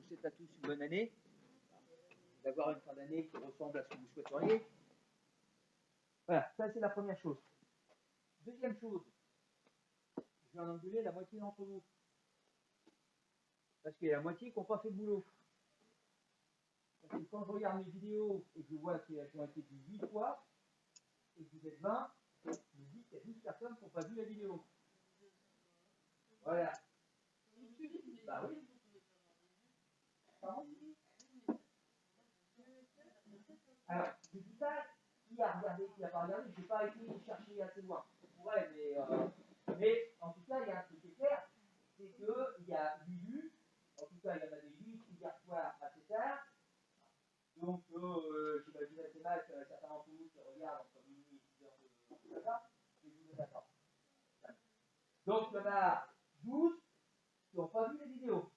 tous et à tous une bonne année, d'avoir une fin d'année qui ressemble à ce que vous souhaiteriez. Voilà, ça c'est la première chose. Deuxième chose, je vais en engueuler la moitié d'entre vous. Parce qu'il y a la moitié qui n'ont pas fait le boulot. Parce que quand je regarde mes vidéos et que je vois qu'elles ont été vues 8 fois, et que vous êtes 20, je me dis qu'il y a 12 personnes qui n'ont pas vu la vidéo. Voilà. Bah oui. Pardon ? Alors, je dis ça, qui a regardé, qui n'a pas regardé, je n'ai pas été chercher assez loin. Ouais, mais en tout cas, il y a un truc qui est clair, c'est qu'il y a 8 vues, en tout cas, il y en avait 8 hier soir assez tard, donc j'imagine assez mal que certains d'entre vous qui regardent entre minuit et 10 heures de matin, et vous êtes d'accord. Donc, il y en a 12 qui n'ont pas vu les vidéos.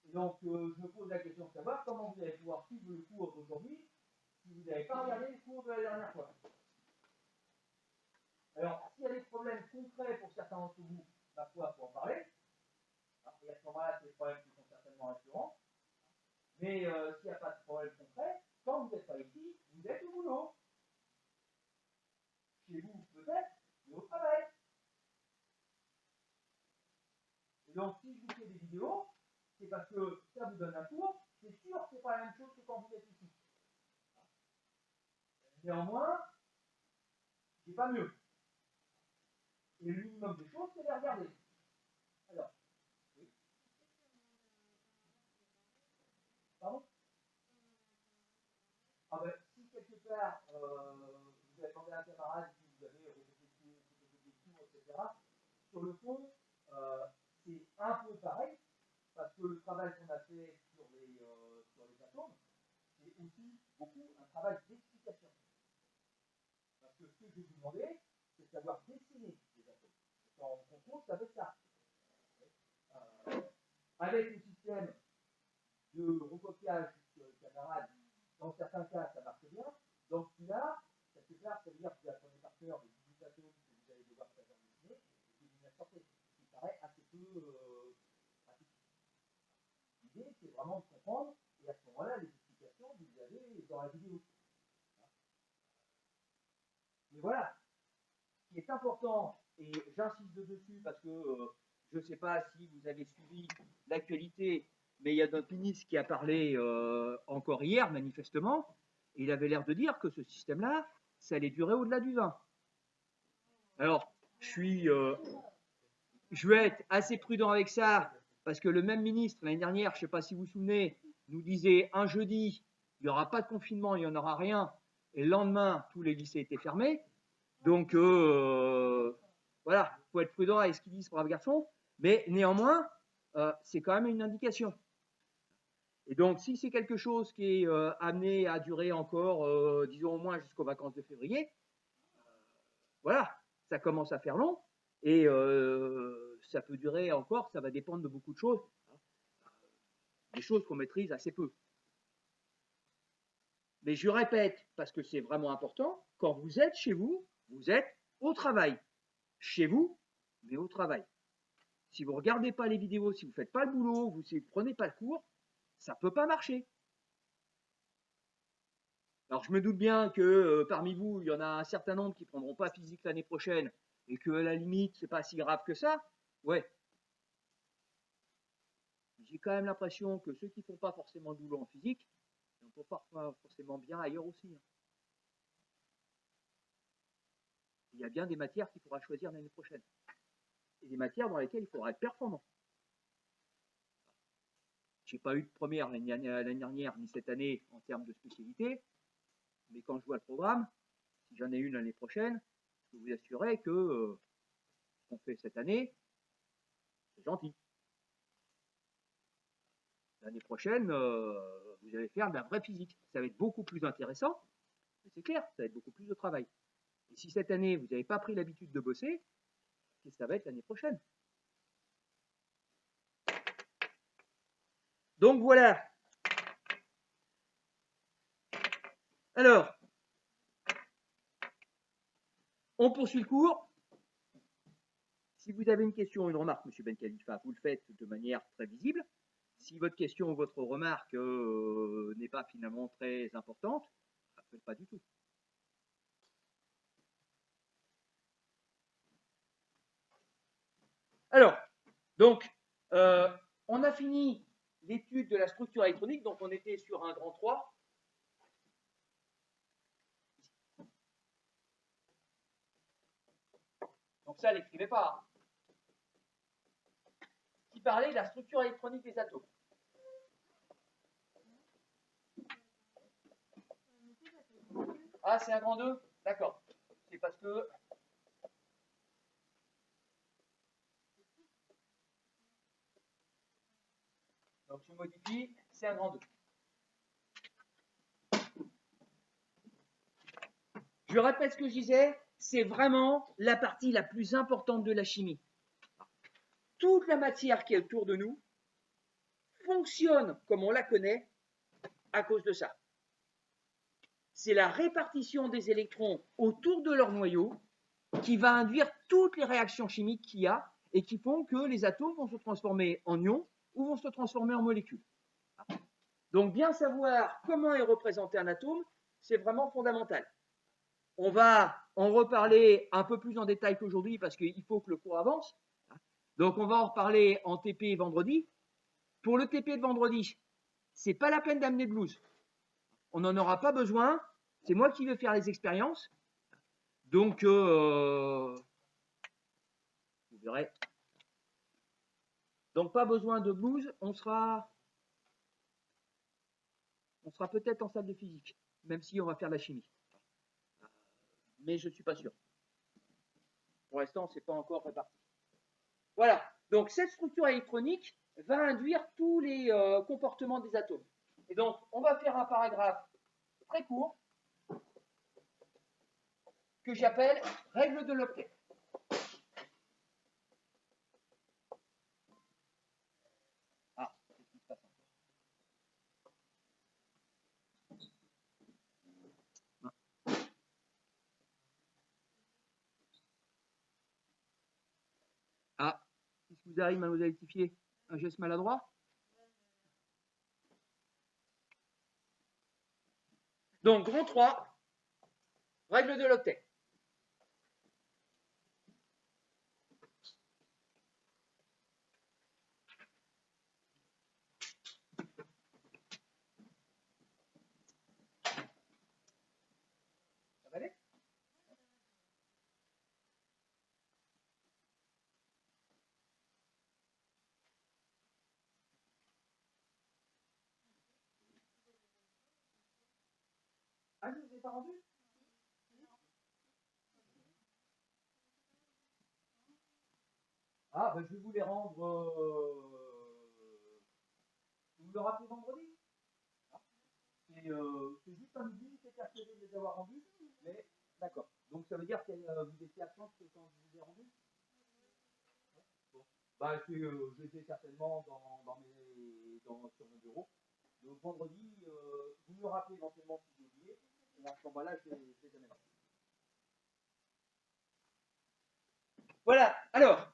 Et donc, je me pose la question de savoir comment vous allez pouvoir suivre le cours aujourd'hui si vous n'avez pas regardé le cours de la dernière fois. Alors, s'il y a des problèmes concrets pour certains d'entre vous, ma foi, il faut en parler. Et à ce moment-là, c'est des problèmes qui sont certainement récurrents. Mais s'il n'y a pas de problème concret, quand vous n'êtes pas ici, vous êtes au boulot. Chez vous, peut-être, mais au travail. Et donc, si je vous fais des vidéos, c'est parce que ça vous donne un cours. C'est sûr que ce n'est pas la même chose que quand vous êtes ici. Néanmoins, c'est pas mieux. Et le minimum des choses, c'est de les regarder. Alors, oui. Pardon ? Ah ben, si quelque part, vous avez demandé à un camarade si vous avez des cours, etc., sur le fond, c'est un peu pareil, parce que le travail qu'on a fait sur les atomes, c'est aussi beaucoup un travail d'explication. Parce que ce que je vais vous demander, c'est de savoir dessiner les atomes. Quand on compte, ça fait ça. Avec le système de recopiage sur le camarade, dans certains cas, ça marche bien. Dans celui-là, quelque part, ça veut dire que vous apprenez par cœur les 18 atomes que vous allez devoir savoir dessiner, et que vous les sortez. Ce qui paraît assez peu pratique. L'idée, c'est vraiment de comprendre, et à ce moment-là, les explications, vous les avez dans la vidéo. Mais voilà, ce qui est important, et j'insiste dessus parce que je ne sais pas si vous avez suivi l'actualité, mais il y a notre ministre qui a parlé encore hier, manifestement, et il avait l'air de dire que ce système-là, ça allait durer au-delà du 20. Alors, je vais être assez prudent avec ça, parce que le même ministre, l'année dernière, je ne sais pas si vous vous souvenez, nous disait un jeudi, il n'y aura pas de confinement, il n'y en aura rien, et le lendemain, tous les lycées étaient fermés. Donc, voilà, il faut être prudent avec ce qu'il dit, ce brave garçon, mais néanmoins, c'est quand même une indication. Et donc, si c'est quelque chose qui est amené à durer encore, disons au moins jusqu'aux vacances de février, voilà, ça commence à faire long, et ça peut durer encore, ça va dépendre de beaucoup de choses, des choses qu'on maîtrise assez peu. Mais je répète, parce que c'est vraiment important, quand vous êtes chez vous, vous êtes au travail. Chez vous, mais au travail. Si vous ne regardez pas les vidéos, si vous ne faites pas le boulot, vous ne prenez pas le cours, ça ne peut pas marcher. Alors je me doute bien que parmi vous, il y en a un certain nombre qui ne prendront pas physique l'année prochaine et que à la limite, ce n'est pas si grave que ça. Ouais. J'ai quand même l'impression que ceux qui ne font pas forcément le boulot en physique, ne font pas forcément bien ailleurs aussi. Il y a bien des matières qu'il faudra choisir l'année prochaine. Et des matières dans lesquelles il faudra être performant. Je n'ai pas eu de première l'année dernière ni cette année en termes de spécialité, mais quand je vois le programme, si j'en ai une l'année prochaine, je peux vous assurer que ce qu'on fait cette année, c'est gentil. L'année prochaine, vous allez faire de la vraie physique. Ça va être beaucoup plus intéressant, mais c'est clair, ça va être beaucoup plus de travail. Et si cette année, vous n'avez pas pris l'habitude de bosser, qu'est-ce que ça va être l'année prochaine? Donc voilà. Alors, on poursuit le cours. Si vous avez une question ou une remarque, M. Ben Khalifa, vous le faites de manière très visible. Si votre question ou votre remarque n'est pas finalement très importante, ça ne fait pas du tout. Alors, donc, on a fini l'étude de la structure électronique, donc on était sur un grand 3. Donc ça, n'écrivez pas. Qui parlait de la structure électronique des atomes. Ah, c'est un grand 2? D'accord. C'est parce que... Donc je modifie, c'est un grand 2. Je répète ce que je disais, c'est vraiment la partie la plus importante de la chimie. Toute la matière qui est autour de nous fonctionne comme on la connaît à cause de ça. C'est la répartition des électrons autour de leur noyau qui va induire toutes les réactions chimiques qu'il y a et qui font que les atomes vont se transformer en ions ou vont se transformer en molécules. Donc bien savoir comment est représenté un atome, c'est vraiment fondamental. On va en reparler un peu plus en détail qu'aujourd'hui parce qu'il faut que le cours avance. Donc on va en reparler en TP vendredi. Pour le TP de vendredi, c'est pas la peine d'amener de blouse. On n'en aura pas besoin. C'est moi qui vais faire les expériences. Donc, vous verrez. Donc, pas besoin de blouse. On sera peut-être en salle de physique, même si on va faire de la chimie. Mais je ne suis pas sûr. Pour l'instant, ce n'est pas encore réparti. Voilà. Donc, cette structure électronique va induire tous les comportements des atomes. Et donc, on va faire un paragraphe très court que j'appelle règle de l'octet. Ah, qu'est-ce qui se passe encore? Ah, qu'est-ce qui vous arrive, mademoiselle Tifier? Un geste maladroit? Donc, grand 3, règle de l'octet. Ça va aller? Ah, je ne vous ai pas rendu? Ah, ben je vais vous les rendre. Vous le rappelez vendredi? C'est juste un oubli, c'est persuadé de les avoir rendus, mais d'accord. Donc ça veut dire que vous étiez absente quand je vous ai rendu? Bon. Bah, je les ai certainement sur mon bureau. Donc vendredi, vous me rappelez éventuellement si j'ai oublié, et à ce moment-là, je les amènerai. Voilà, alors,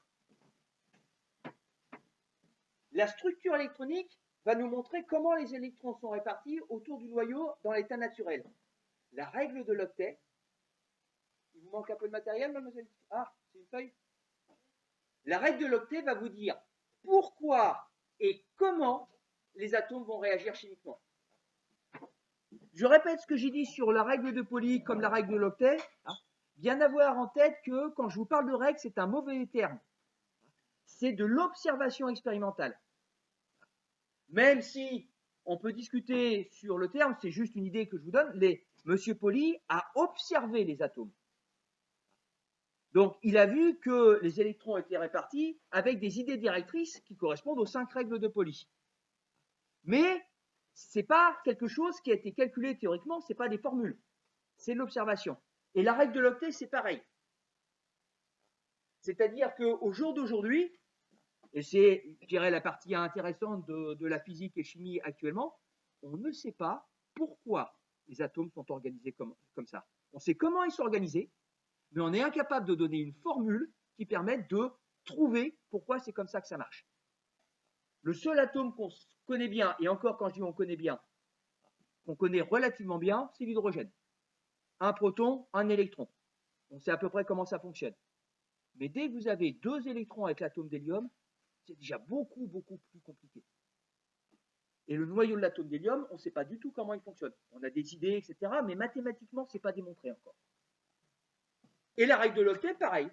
la structure électronique va nous montrer comment les électrons sont répartis autour du noyau dans l'état naturel. La règle de l'octet, il vous manque un peu de matériel, mademoiselle? Ah, c'est une feuille? La règle de l'octet va vous dire pourquoi et comment les atomes vont réagir chimiquement. Je répète ce que j'ai dit sur la règle de Pauli comme la règle de l'octet. Bien avoir en tête que quand je vous parle de règle, c'est un mauvais terme. C'est de l'observation expérimentale. Même si on peut discuter sur le terme, c'est juste une idée que je vous donne, Monsieur Pauli a observé les atomes. Donc, il a vu que les électrons étaient répartis avec des idées directrices qui correspondent aux 5 règles de Pauli. Mais ce n'est pas quelque chose qui a été calculé théoriquement, ce n'est pas des formules, c'est de l'observation. Et la règle de l'octet, c'est pareil. C'est-à-dire qu'au jour d'aujourd'hui, et c'est, je dirais, la partie intéressante de la physique et chimie actuellement, on ne sait pas pourquoi les atomes sont organisés comme ça. On sait comment ils sont organisés, mais on est incapable de donner une formule qui permette de trouver pourquoi c'est comme ça que ça marche. Le seul atome qu'on connaît bien, et encore quand je dis on connaît bien, qu'on connaît relativement bien, c'est l'hydrogène. Un proton, un électron. On sait à peu près comment ça fonctionne. Mais dès que vous avez 2 électrons avec l'atome d'hélium, c'est déjà beaucoup, beaucoup plus compliqué. Et le noyau de l'atome d'hélium, on ne sait pas du tout comment il fonctionne. On a des idées, etc., mais mathématiquement, ce n'est pas démontré encore. Et la règle de l'octet, pareil.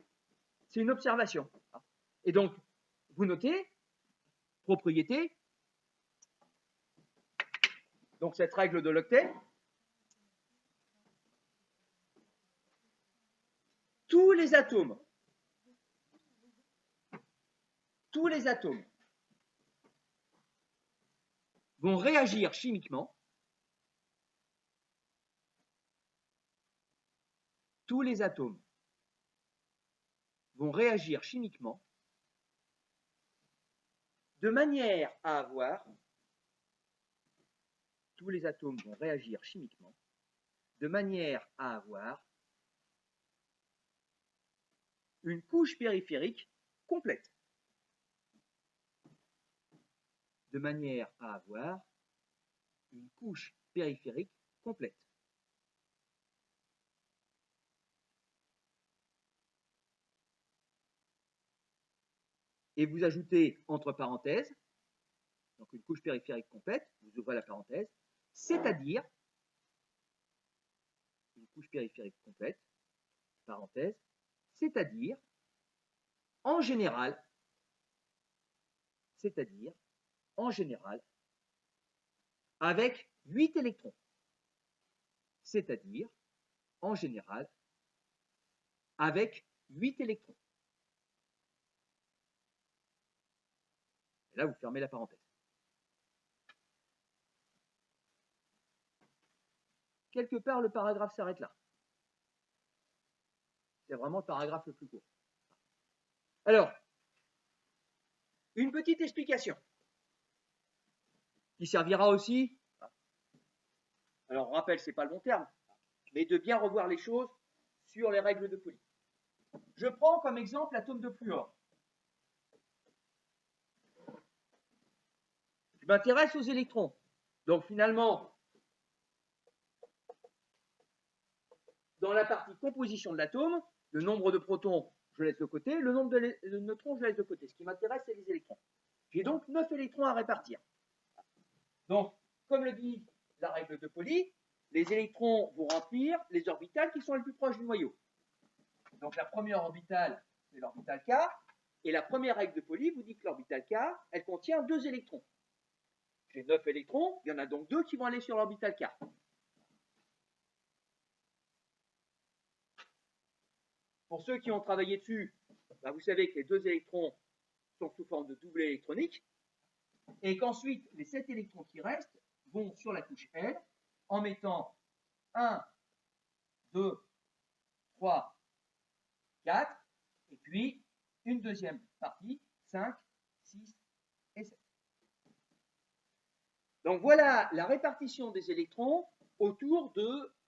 C'est une observation. Et donc, vous notez, propriété, donc cette règle de l'octet, tous les atomes vont réagir chimiquement. Tous les atomes vont réagir chimiquement de manière à avoir, tous les atomes vont réagir chimiquement de manière à avoir une couche périphérique complète. De manière à avoir une couche périphérique complète. Et vous ajoutez entre parenthèses, donc une couche périphérique complète, vous ouvrez la parenthèse, c'est-à-dire une couche périphérique complète, parenthèse, c'est-à-dire, en général, avec 8 électrons. C'est-à-dire, en général, avec 8 électrons. Et là, vous fermez la parenthèse. Quelque part, le paragraphe s'arrête là. C'est vraiment le paragraphe le plus court. Alors, une petite explication qui servira aussi, alors on rappelle, ce n'est pas le bon terme, mais de bien revoir les choses sur les règles de Pauli. Je prends comme exemple l'atome de fluor. Je m'intéresse aux électrons. Donc finalement, dans la partie composition de l'atome, le nombre de protons, je laisse de côté, le nombre de neutrons, je laisse de côté. Ce qui m'intéresse, c'est les électrons. J'ai donc 9 électrons à répartir. Donc, comme le dit la règle de Pauli, les électrons vont remplir les orbitales qui sont les plus proches du noyau. Donc la première orbitale, c'est l'orbitale K, et la première règle de Pauli vous dit que l'orbitale K, elle contient 2 électrons. J'ai 9 électrons, il y en a donc 2 qui vont aller sur l'orbitale K. Pour ceux qui ont travaillé dessus, vous savez que les 2 électrons sont sous forme de doublet électronique, et qu'ensuite, les 7 électrons qui restent vont sur la couche L en mettant 1, 2, 3, 4, et puis une deuxième partie, 5, 6 et 7. Donc voilà la répartition des électrons autour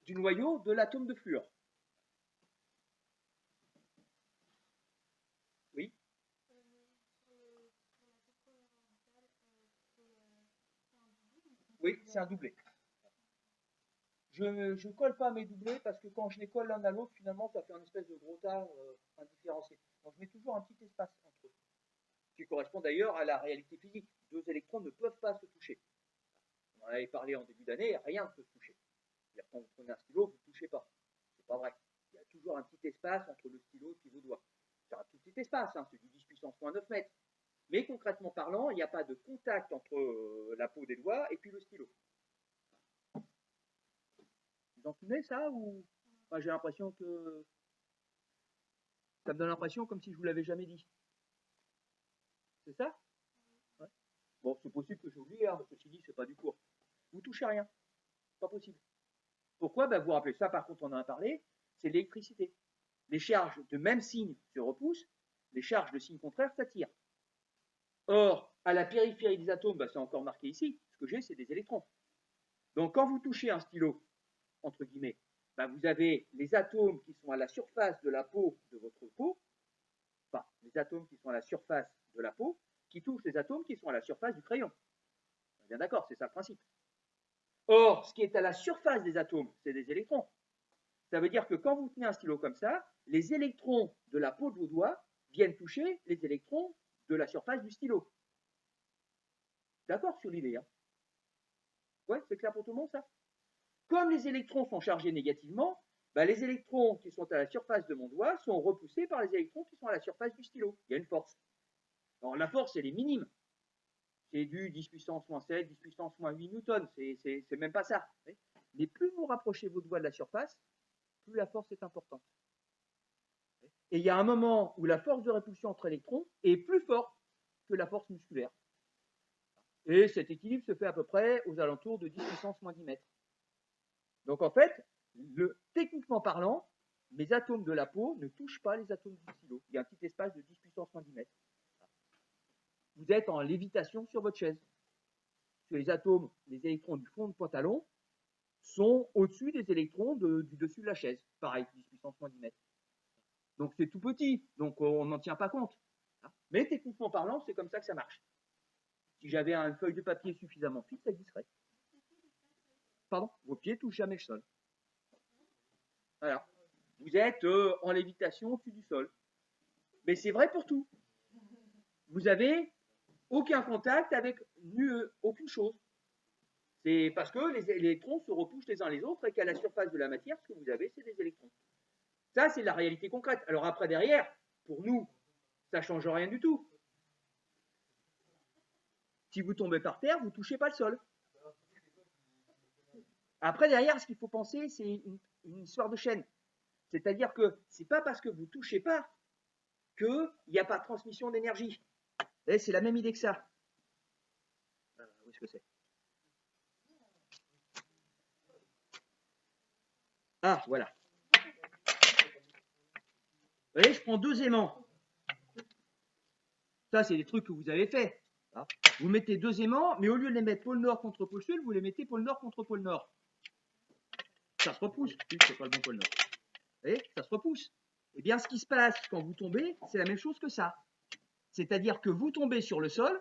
du noyau de l'atome de fluor. Oui. Oui, c'est un doublet. Je ne colle pas mes doublets parce que quand je les colle l'un à l'autre, finalement, ça fait un espèce de gros tas indifférencié. Donc je mets toujours un petit espace entre eux, qui correspond d'ailleurs à la réalité physique. 2 électrons ne peuvent pas se toucher. On en avait parlé en début d'année, rien ne peut se toucher. C'est-à-dire quand vous prenez un stylo, vous ne touchez pas. C'est pas vrai. Il y a toujours un petit espace entre le stylo et vos doigts. C'est un tout petit espace, hein, c'est du 10 puissance moins 9 mètres. Mais concrètement parlant, il n'y a pas de contact entre la peau des doigts et puis le stylo. Vous en souvenez ça ou enfin, j'ai l'impression que ça me donne l'impression comme si je vous l'avais jamais dit. C'est ça? Ouais. Bon, c'est possible que j'ai oublié, hein, ceci dit, c'est pas du cours. Vous touchez rien. Pas possible. Pourquoi? Vous vous rappelez ça, par contre, on en a parlé, c'est l'électricité. Les charges de même signe se repoussent, les charges de signe contraire s'attirent. Or, à la périphérie des atomes, c'est encore marqué ici, ce que j'ai, c'est des électrons. Donc, quand vous touchez un stylo, entre guillemets, vous avez les atomes qui sont à la surface de la peau de votre peau, enfin, les atomes qui sont à la surface de la peau, qui touchent les atomes qui sont à la surface du crayon. On est bien d'accord, c'est ça le principe. Or, ce qui est à la surface des atomes, c'est des électrons. Ça veut dire que quand vous tenez un stylo comme ça, les électrons de la peau de vos doigts viennent toucher les électrons de la surface du stylo. D'accord sur l'idée, hein? Ouais, c'est clair pour tout le monde, ça? Comme les électrons sont chargés négativement, bah, les électrons qui sont à la surface de mon doigt sont repoussés par les électrons qui sont à la surface du stylo. Il y a une force. Alors la force, elle est minime. C'est du 10 puissance moins 7, 10 puissance moins 8 newtons. C'est même pas ça. Mais plus vous rapprochez vos doigts de la surface, plus la force est importante. Et il y a un moment où la force de répulsion entre électrons est plus forte que la force musculaire. Et cet équilibre se fait à peu près aux alentours de 10 puissance moins 10 mètres. Donc en fait, techniquement parlant, mes atomes de la peau ne touchent pas les atomes du stylo. Il y a un petit espace de 10 puissance moins 10 mètres. Vous êtes en lévitation sur votre chaise. Parce que les atomes, les électrons du fond de pantalon sont au-dessus des électrons du dessus de la chaise. Pareil, 10 puissance moins 10 mètres. Donc c'est tout petit, donc on n'en tient pas compte. Mais techniquement parlant, c'est comme ça que ça marche. Si j'avais une feuille de papier suffisamment fine, ça glisserait. Pardon, vos pieds ne touchent jamais le sol. Voilà. Vous êtes en lévitation au-dessus du sol. Mais c'est vrai pour tout. Vous n'avez aucun contact avec aucune chose. C'est parce que les électrons se repoussent les uns les autres et qu'à la surface de la matière, ce que vous avez, c'est des électrons. Ça, c'est la réalité concrète. Alors après, derrière, pour nous, ça ne change rien du tout. Si vous tombez par terre, vous ne touchez pas le sol. Après, derrière, ce qu'il faut penser, c'est une histoire de chaîne. C'est-à-dire que ce n'est pas parce que vous ne touchez pas qu'il n'y a pas de transmission d'énergie. C'est la même idée que ça. Où est-ce que c'est? Ah, voilà. Vous voyez, je prends 2 aimants. Ça, c'est des trucs que vous avez fait. Vous mettez 2 aimants, mais au lieu de les mettre pôle nord contre pôle sud, vous les mettez pôle nord contre pôle nord. Ça se repousse. C'est pas le bon pôle nord. Vous voyez, ça se repousse. Eh bien, ce qui se passe quand vous tombez, c'est la même chose que ça. C'est-à-dire que vous tombez sur le sol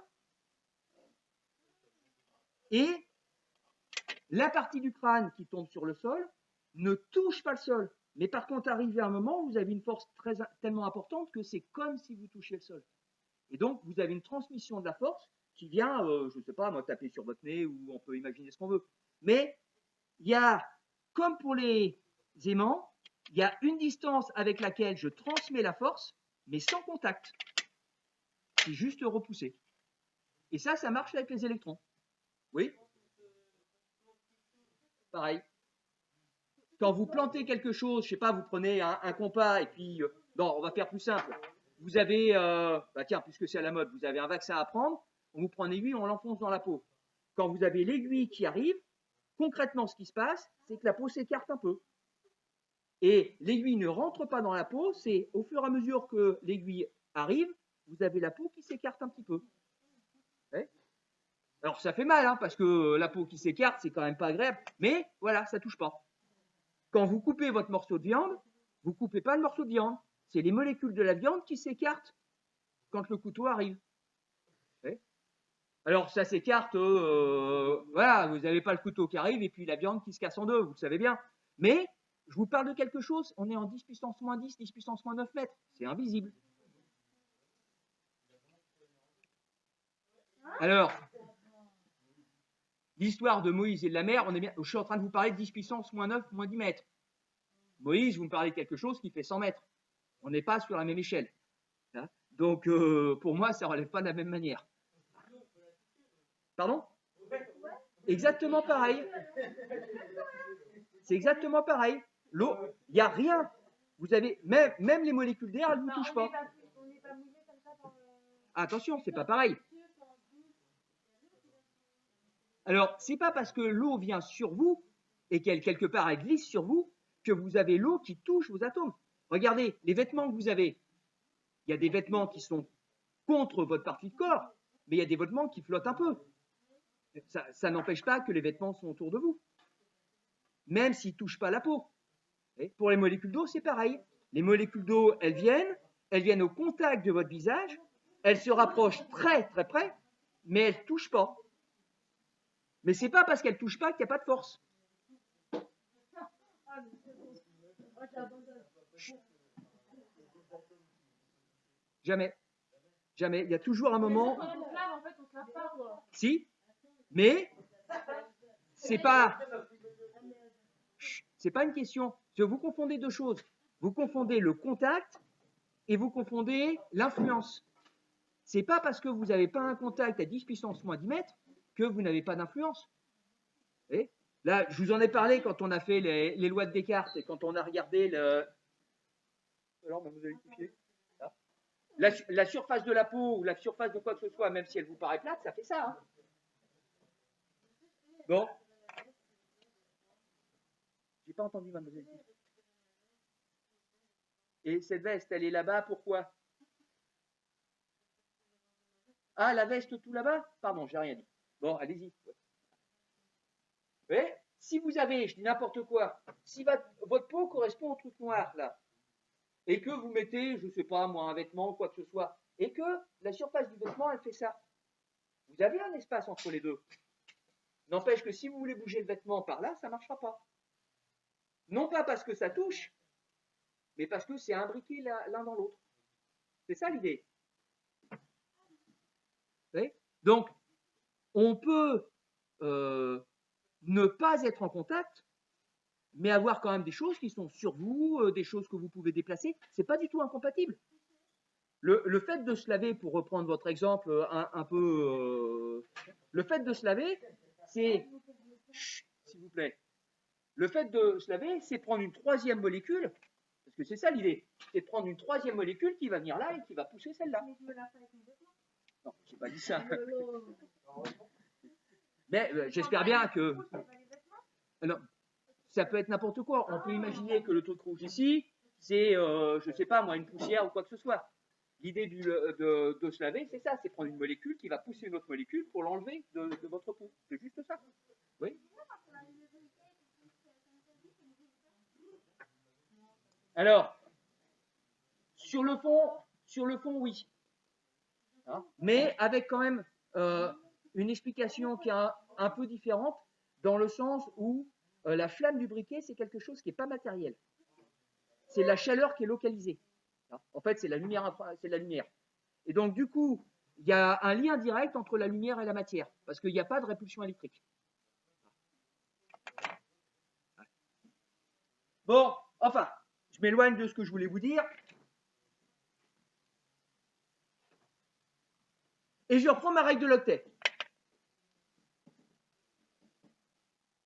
et la partie du crâne qui tombe sur le sol ne touche pas le sol. Mais par contre, arrivé à un moment où vous avez une force tellement importante que c'est comme si vous touchiez le sol. Et donc, vous avez une transmission de la force qui vient, je ne sais pas, moi, taper sur votre nez, ou on peut imaginer ce qu'on veut. Mais il y a, comme pour les aimants, il y a une distance avec laquelle je transmets la force, mais sans contact. C'est juste repoussé. Et ça marche avec les électrons. Oui? Pareil. Quand vous plantez quelque chose, je ne sais pas, vous prenez un compas et puis, non, on va faire plus simple. Vous avez, tiens, puisque c'est à la mode, vous avez un vaccin à prendre, on vous prend une aiguille, on l'enfonce dans la peau. Quand vous avez l'aiguille qui arrive, concrètement, ce qui se passe, c'est que la peau s'écarte un peu. Et l'aiguille ne rentre pas dans la peau, c'est au fur et à mesure que l'aiguille arrive, vous avez la peau qui s'écarte un petit peu. Ouais. Alors ça fait mal, hein, parce que la peau qui s'écarte, c'est quand même pas agréable, mais voilà, ça touche pas. Quand vous coupez votre morceau de viande, vous ne coupez pas le morceau de viande. C'est les molécules de la viande qui s'écartent quand le couteau arrive. Ouais. Alors ça s'écarte, voilà, vous n'avez pas le couteau qui arrive et puis la viande qui se casse en deux, vous le savez bien. Mais je vous parle de quelque chose, on est en 10 puissance moins 10, 10 puissance moins 9 mètres. C'est invisible. Alors, l'histoire de Moïse et de la mer, je suis en train de vous parler de 10 puissance moins 9, moins 10 mètres. Moïse, vous me parlez de quelque chose qui fait 100 mètres. On n'est pas sur la même échelle. Hein. Donc, pour moi, ça ne relève pas de la même manière. Pardon? Exactement pareil. C'est exactement pareil. L'eau, il n'y a rien. Vous avez même les molécules d'air, elles ne vous touchent pas. Attention, c'est pas pareil. Alors, c'est pas parce que l'eau vient sur vous et qu'elle quelque part elle glisse sur vous que vous avez l'eau qui touche vos atomes. Regardez, les vêtements que vous avez. Il y a des vêtements qui sont contre votre partie de corps, mais il y a des vêtements qui flottent un peu. Ça n'empêche pas que les vêtements sont autour de vous, même s'ils ne touchent pas la peau. Et pour les molécules d'eau, c'est pareil. Les molécules d'eau, elles viennent, elles viennent au contact de votre visage, elles se rapprochent très très près, mais elles ne touchent pas. Mais ce n'est pas parce qu'elles ne touchent pas qu'il n'y a pas de force. Jamais. Jamais. Il y a toujours un moment. Si, mais c'est pas une question. Vous confondez deux choses. Vous confondez le contact et vous confondez l'influence. C'est pas parce que vous n'avez pas un contact à 10 puissance moins 10 mètres que vous n'avez pas d'influence. Là, je vous en ai parlé quand on a fait les lois de Descartes et quand on a regardé le. Alors, vous allez rectifier. La surface de la peau ou la surface de quoi que ce soit, même si elle vous paraît plate, ça fait ça. Hein. Bon. J'ai pas entendu, mademoiselle. Et cette veste, elle est là-bas, pourquoi? Ah, la veste tout là-bas? Pardon, j'ai rien dit. Bon, allez-y. Ouais. Si vous avez, je dis n'importe quoi, si votre peau correspond au truc noir, là, et que vous mettez, je ne sais pas, moi, un vêtement ou quoi que ce soit, et que la surface du vêtement, elle fait ça, vous avez un espace entre les deux. N'empêche que si vous voulez bouger le vêtement par là, ça ne marchera pas. Non pas parce que ça touche, mais parce que c'est imbriqué l'un dans l'autre. C'est ça l'idée. Donc, on peut ne pas être en contact, mais avoir quand même des choses qui sont sur vous, des choses que vous pouvez déplacer. C'est pas du tout incompatible. Le fait de se laver, pour reprendre votre exemple un peu, le fait de se laver, c'est, s'il vous plaît, le fait de se laver, c'est prendre une troisième molécule, parce que c'est ça l'idée, c'est de prendre une troisième molécule qui va venir là et qui va pousser celle-là. Non, j'ai pas dit ça. Mais j'espère bien que. Non, ça peut être n'importe quoi. On peut imaginer que le truc rouge ici, c'est, je ne sais pas moi, une poussière ou quoi que ce soit. L'idée de se laver, c'est ça, c'est prendre une molécule qui va pousser une autre molécule pour l'enlever de votre peau. C'est juste ça. Oui. Alors, sur le fond, oui. Hein, mais avec quand même une explication qui est un peu différente, dans le sens où la flamme du briquet, c'est quelque chose qui n'est pas matériel. C'est la chaleur qui est localisée. En fait, c'est la lumière. Et donc, du coup, il y a un lien direct entre la lumière et la matière, parce qu'il n'y a pas de répulsion électrique. Bon, enfin, je m'éloigne de ce que je voulais vous dire. Et je reprends ma règle de l'octet.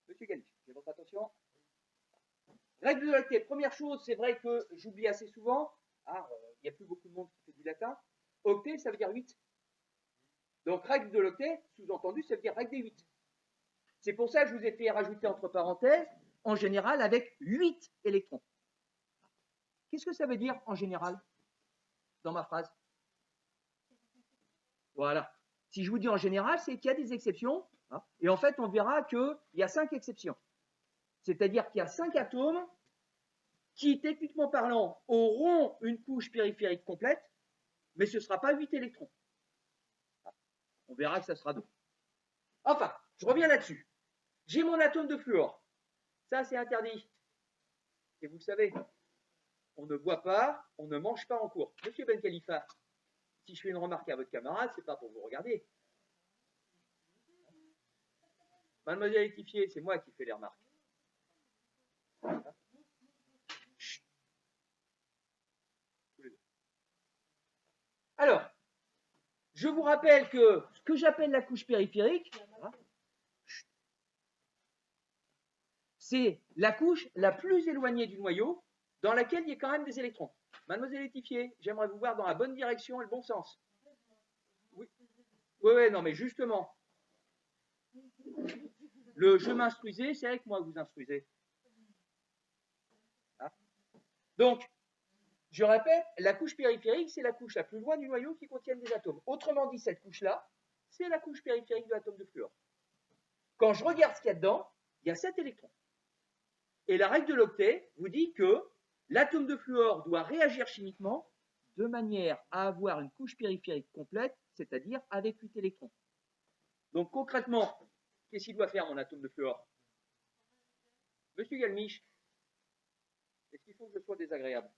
Monsieur Galich, j'ai votre attention. Règle de l'octet, première chose, c'est vrai que j'oublie assez souvent, il n'y a plus beaucoup de monde qui fait du latin, octet, ça veut dire 8. Donc règle de l'octet, sous-entendu, ça veut dire règle des 8. C'est pour ça que je vous ai fait rajouter entre parenthèses, en général, avec 8 électrons. Qu'est-ce que ça veut dire en général dans ma phrase? Voilà. Si je vous dis en général, c'est qu'il y a des exceptions, hein, et en fait, on verra qu'il y a 5 exceptions. C'est-à-dire qu'il y a 5 atomes qui, techniquement parlant, auront une couche périphérique complète, mais ce ne sera pas 8 électrons. On verra que ça sera 2. Enfin, je reviens là-dessus. J'ai mon atome de fluor. Ça, c'est interdit. Et vous le savez, on ne boit pas, on ne mange pas en cours. Monsieur Ben Khalifa, si je fais une remarque à votre camarade, ce n'est pas pour vous regarder. Mademoiselle Étifier, c'est moi qui fais les remarques. Alors, je vous rappelle que ce que j'appelle la couche périphérique, c'est la couche la plus éloignée du noyau dans laquelle il y a quand même des électrons. Mademoiselle Étifier, j'aimerais vous voir dans la bonne direction et le bon sens. Oui, oui, non, mais justement, je m'instruisais, c'est avec moi que vous instruisez. Hein? Donc, je répète, la couche périphérique, c'est la couche la plus loin du noyau qui contienne des atomes. Autrement dit, cette couche-là, c'est la couche périphérique de l'atome de fluor. Quand je regarde ce qu'il y a dedans, il y a 7 électrons. Et la règle de l'octet vous dit que l'atome de fluor doit réagir chimiquement de manière à avoir une couche périphérique complète, c'est-à-dire avec 8 électrons. Donc concrètement, qu'est-ce qu'il doit faire mon atome de fluor? Monsieur Galmiche, est-ce qu'il faut que je sois désagréable?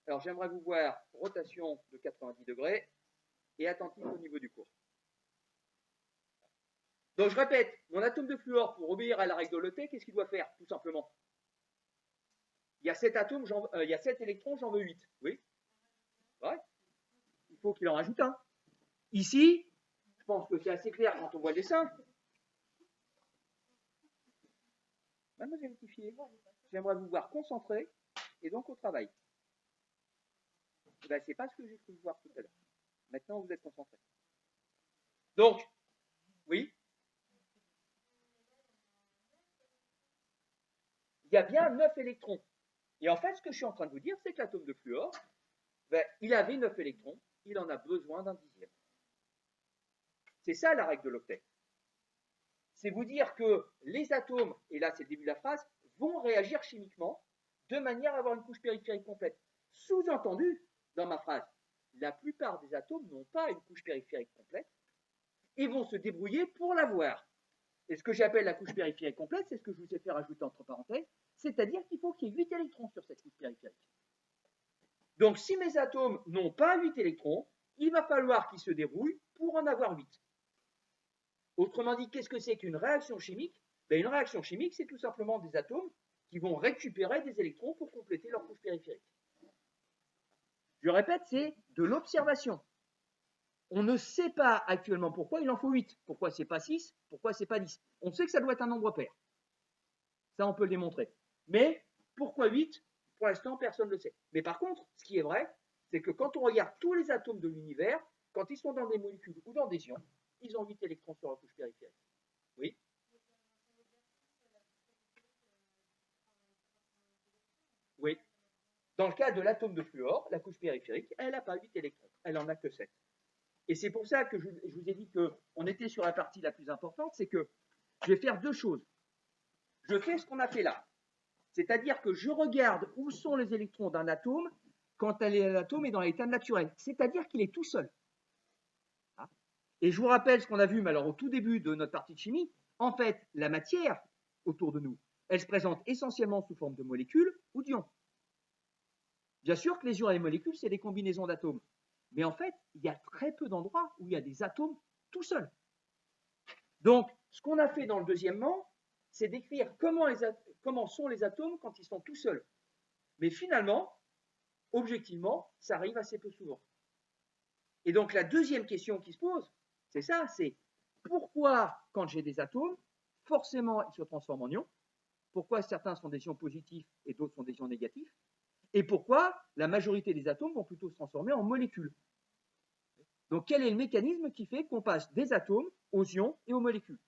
Alors j'aimerais vous voir rotation de 90 degrés et attentif au niveau du cours. Donc je répète, mon atome de fluor, pour obéir à la règle de Lotté, qu'est-ce qu'il doit faire? Tout simplement. Il y a 7 atomes, il y a 7 électrons, j'en veux 8. Oui. Ouais. Il faut qu'il en rajoute un. Ici, je pense que c'est assez clair quand on voit le dessin. Mademoiselle Tifier, j'aimerais vous voir concentré et donc au travail. Ben, c'est pas ce que j'ai cru voir tout à l'heure. Maintenant, vous êtes concentré. Donc, oui. Il y a bien 9 électrons. Et en fait, ce que je suis en train de vous dire, c'est que l'atome de fluor, ben, il avait 9 électrons, il en a besoin d'un dixième. C'est ça la règle de l'octet. C'est vous dire que les atomes, et là c'est le début de la phrase, vont réagir chimiquement de manière à avoir une couche périphérique complète. Sous-entendu, dans ma phrase, la plupart des atomes n'ont pas une couche périphérique complète et vont se débrouiller pour l'avoir. Et ce que j'appelle la couche périphérique complète, c'est ce que je vous ai fait rajouter entre parenthèses, c'est-à-dire qu'il faut qu'il y ait 8 électrons sur cette couche périphérique. Donc si mes atomes n'ont pas 8 électrons, il va falloir qu'ils se débrouillent pour en avoir 8. Autrement dit, qu'est-ce que c'est qu'une réaction chimique? Une réaction chimique, c'est tout simplement des atomes qui vont récupérer des électrons pour compléter leur couche périphérique. Je répète, c'est de l'observation. On ne sait pas actuellement pourquoi il en faut 8. Pourquoi c'est pas 6? Pourquoi c'est pas 10? On sait que ça doit être un nombre pair. Ça, on peut le démontrer. Mais pourquoi 8? Pour l'instant, personne ne le sait. Mais par contre, ce qui est vrai, c'est que quand on regarde tous les atomes de l'univers, quand ils sont dans des molécules ou dans des ions, ils ont 8 électrons sur leur couche périphérique. Oui. Oui. Dans le cas de l'atome de fluor, la couche périphérique, elle n'a pas 8 électrons, elle n'en a que 7. Et c'est pour ça que je vous ai dit qu'on était sur la partie la plus importante, c'est que je vais faire deux choses. Je fais ce qu'on a fait là, c'est-à-dire que je regarde où sont les électrons d'un atome quand l'atome est dans l'état naturel, c'est-à-dire qu'il est tout seul. Et je vous rappelle ce qu'on a vu, mais alors au tout début de notre partie de chimie, en fait, la matière autour de nous, elle se présente essentiellement sous forme de molécules ou d'ions. Bien sûr que les ions et les molécules, c'est des combinaisons d'atomes. Mais en fait, il y a très peu d'endroits où il y a des atomes tout seuls. Donc, ce qu'on a fait dans le deuxièmement, c'est d'écrire comment sont les atomes quand ils sont tout seuls. Mais finalement, objectivement, ça arrive assez peu souvent. Et donc, la deuxième question qui se pose, c'est ça, c'est pourquoi, quand j'ai des atomes, forcément, ils se transforment en ions? Pourquoi certains sont des ions positifs et d'autres sont des ions négatifs? Et pourquoi la majorité des atomes vont plutôt se transformer en molécules? Donc, quel est le mécanisme qui fait qu'on passe des atomes aux ions et aux molécules?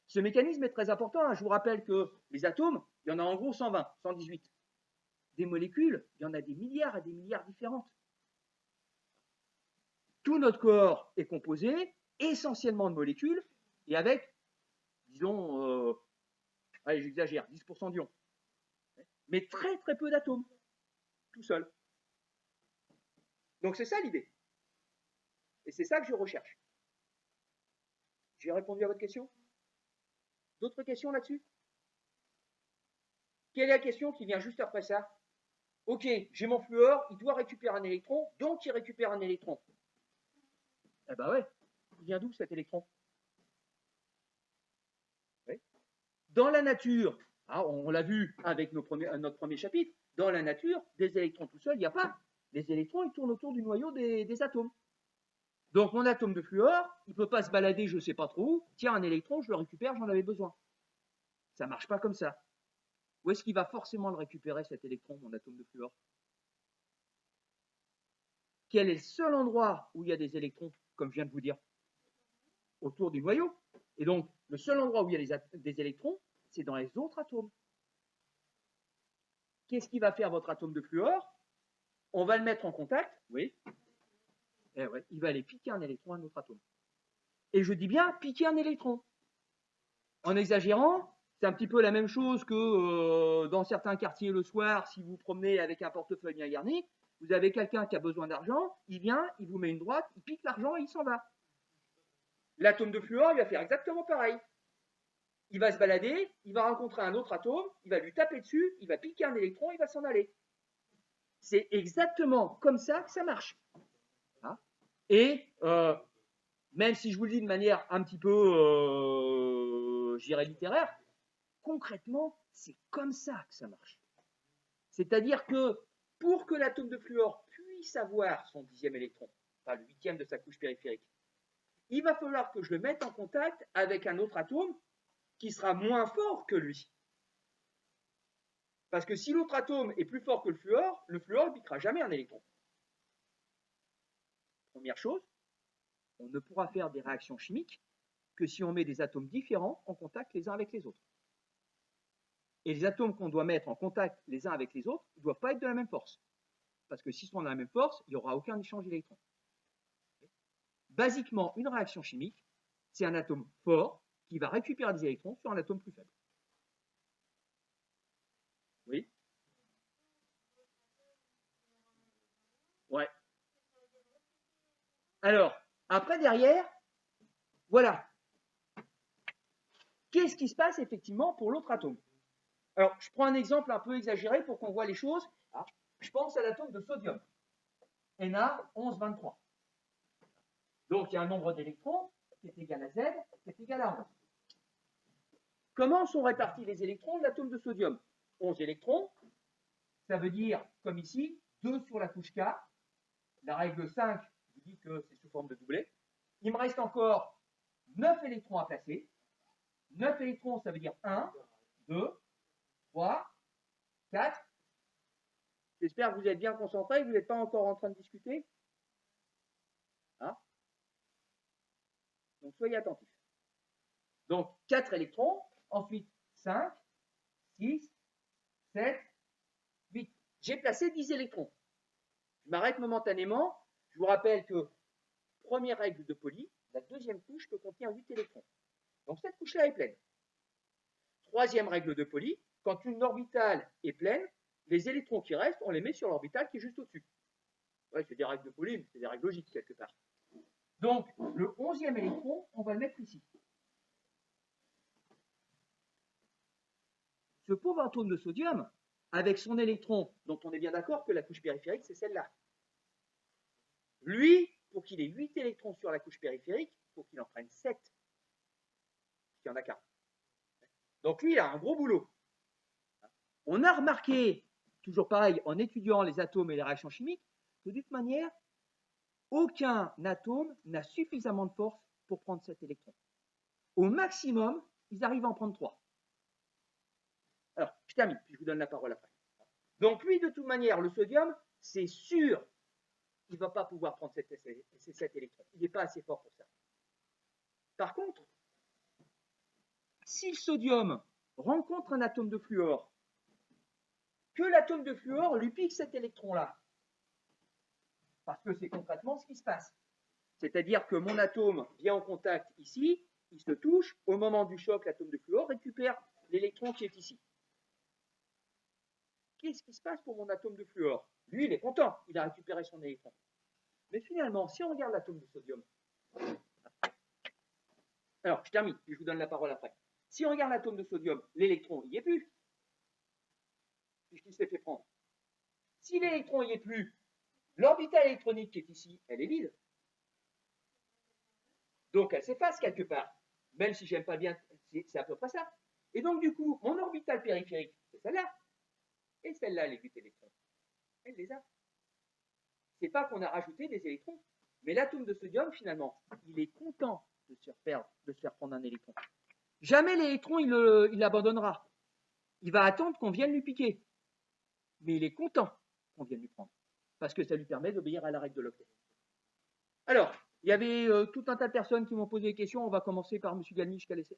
Ce mécanisme est très important. Je vous rappelle que les atomes, il y en a en gros 120, 118. Des molécules, il y en a des milliards et des milliards différentes. Tout notre corps est composé essentiellement de molécules et avec, disons, allez, j'exagère, 10% d'ions. Mais très très peu d'atomes, tout seul. Donc c'est ça l'idée. Et c'est ça que je recherche. J'ai répondu à votre question? D'autres questions là-dessus? Quelle est la question qui vient juste après ça? Ok, j'ai mon fluor, il doit récupérer un électron, donc il récupère un électron. Eh ben ouais, il vient d'où cet électron? Oui. Dans la nature, on l'a vu avec notre premier chapitre, dans la nature, des électrons tout seuls, il n'y a pas. Les électrons, ils tournent autour du noyau des atomes. Donc mon atome de fluor, il ne peut pas se balader je ne sais pas trop où, tiens un électron, je le récupère, j'en avais besoin. Ça ne marche pas comme ça. Où est-ce qu'il va forcément le récupérer cet électron, mon atome de fluor? Quel est le seul endroit où il y a des électrons, comme je viens de vous dire? Autour du noyau. Et donc, le seul endroit où il y a des électrons, c'est dans les autres atomes. Qu'est-ce qui va faire votre atome de fluor? On va le mettre en contact, oui. Eh ouais, il va aller piquer un électron à un autre atome. Et je dis bien piquer un électron. En exagérant, c'est un petit peu la même chose que dans certains quartiers le soir, si vous promenez avec un portefeuille bien garni, Vous avez quelqu'un qui a besoin d'argent, il vient, il vous met une droite, il pique l'argent et il s'en va. L'atome de fluor, il va faire exactement pareil. Il va se balader, il va rencontrer un autre atome, il va lui taper dessus, il va piquer un électron, il va s'en aller. C'est exactement comme ça que ça marche. Hein? Et même si je vous le dis de manière un petit peu, je dirais, littéraire, concrètement, c'est comme ça que ça marche. C'est-à-dire que pour que l'atome de fluor puisse avoir son 10e électron, enfin le 8e de sa couche périphérique, il va falloir que je le mette en contact avec un autre atome qui sera moins fort que lui. Parce que si l'autre atome est plus fort que le fluor ne piquera jamais un électron. Première chose, on ne pourra faire des réactions chimiques que si on met des atomes différents en contact les uns avec les autres. Et les atomes qu'on doit mettre en contact les uns avec les autres ne doivent pas être de la même force. Parce que s'ils sont de la même force, il n'y aura aucun échange d'électrons. Basiquement, une réaction chimique, c'est un atome fort qui va récupérer des électrons sur un atome plus faible. Oui? Ouais. Alors, après, derrière, voilà. Qu'est-ce qui se passe effectivement pour l'autre atome? Alors, je prends un exemple un peu exagéré pour qu'on voit les choses. Je pense à l'atome de sodium, Na1123. Donc, il y a un nombre d'électrons qui est égal à Z, qui est égal à 11. Comment sont répartis les électrons de l'atome de sodium? 11 électrons, ça veut dire, comme ici, 2 sur la couche K. La règle 5 vous dit que c'est sous forme de doublet. Il me reste encore 9 électrons à placer. 9 électrons, ça veut dire 1, 2, 3, 4. J'espère que vous êtes bien concentrés, que vous n'êtes pas encore en train de discuter. Hein? Donc, soyez attentifs. Donc, 4 électrons, ensuite 5, 6, 7, 8. J'ai placé 10 électrons. Je m'arrête momentanément. Je vous rappelle que, première règle de Pauli, la deuxième couche peut contenir 8 électrons. Donc, cette couche-là est pleine. Troisième règle de Pauli, quand une orbitale est pleine, les électrons qui restent, on les met sur l'orbitale qui est juste au-dessus. Ouais, c'est des règles de Pauli, mais c'est des règles logiques quelque part. Donc, le 11e électron, on va le mettre ici. Ce pauvre atome de sodium, avec son électron, dont on est bien d'accord que la couche périphérique, c'est celle-là. Lui, pour qu'il ait 8 électrons sur la couche périphérique, il faut qu'il en prenne 7. Il n'y en a qu'un. Donc lui, il a un gros boulot. On a remarqué, toujours pareil, en étudiant les atomes et les réactions chimiques, que de toute manière, aucun atome n'a suffisamment de force pour prendre 7 électrons. Au maximum, ils arrivent à en prendre 3. Alors, je termine, puis je vous donne la parole après. Donc lui, de toute manière, le sodium, c'est sûr qu'il ne va pas pouvoir prendre ces 7 électrons. Il n'est pas assez fort pour ça. Par contre, si le sodium rencontre un atome de fluor, que l'atome de fluor lui pique cet électron-là, parce que c'est concrètement ce qui se passe. C'est-à-dire que mon atome vient en contact ici, il se touche, au moment du choc, l'atome de fluor récupère l'électron qui est ici. Qu'est-ce qui se passe pour mon atome de fluor? Lui, il est content, il a récupéré son électron. Mais finalement, si on regarde l'atome de sodium, alors je termine, puis je vous donne la parole après. Si on regarde l'atome de sodium, l'électron, il n'y est plus, puisqu'il s'est fait prendre. Si l'électron n'y est plus, l'orbitale électronique qui est ici, elle est vide. Donc elle s'efface quelque part, même si j'aime pas bien, c'est à peu près ça. Et donc du coup, mon orbitale périphérique, c'est celle-là. Et celle-là, les 8 électrons, elle les a. C'est pas qu'on a rajouté des électrons, mais l'atome de sodium, finalement, il est content de se faire prendre un électron. Jamais l'électron, il l'abandonnera. Il va attendre qu'on vienne lui piquer. Mais il est content qu'on vienne lui prendre, parce que ça lui permet d'obéir à la règle de l'octet. Alors, il y avait tout un tas de personnes qui m'ont posé des questions. On va commencer par M. Galmiche qui a laissé.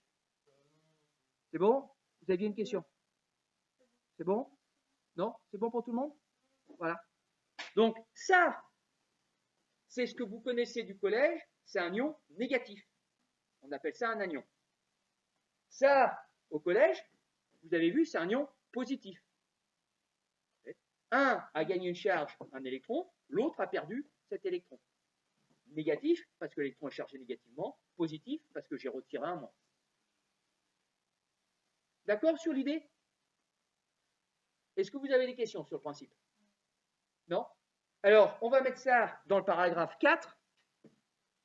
C'est bon? Vous aviez une question? C'est bon? Non? C'est bon pour tout le monde? Voilà. Donc, ça, c'est ce que vous connaissez du collège, c'est un ion négatif. On appelle ça un anion. Ça, au collège, vous avez vu, c'est un ion positif. Un a gagné une charge, un électron, l'autre a perdu cet électron. Négatif, parce que l'électron est chargé négativement. Positif, parce que j'ai retiré un moins. D'accord sur l'idée? Est-ce que vous avez des questions sur le principe? Non? Alors, on va mettre ça dans le paragraphe 4,